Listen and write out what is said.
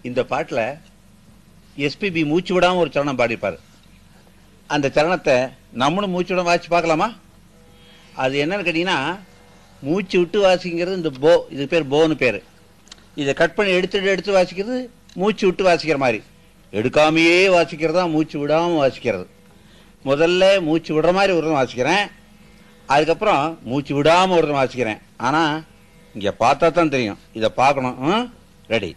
இந்த பாட்டில் எஸ்பிபி மூச்சு விடாமல் ஒரு சரணம் பாடிப்பார். அந்த சரணத்தை நம்மளும் மூச்சு விடாம வாசிச்சு பார்க்கலாமா? அது என்னன்னு கேட்டிங்கன்னா, மூச்சு விட்டு வாசிக்கிறது இந்த போ, இது பேர் போன்னு பேர். இதை கட் பண்ணி எடுத்து வாசிக்கிறது மூச்சு விட்டு வாசிக்கிற மாதிரி. எடுக்காமையே வாசிக்கிறது தான் மூச்சு விடாமல் வாசிக்கிறது. முதல்ல மூச்சு விடுற மாதிரி ஒரு வாசிக்கிறேன், அதுக்கப்புறம் மூச்சு விடாமல் ஒரு வாசிக்கிறேன். ஆனால் இங்கே பார்த்தா தான் தெரியும், இதை பார்க்கணும். ரெடி.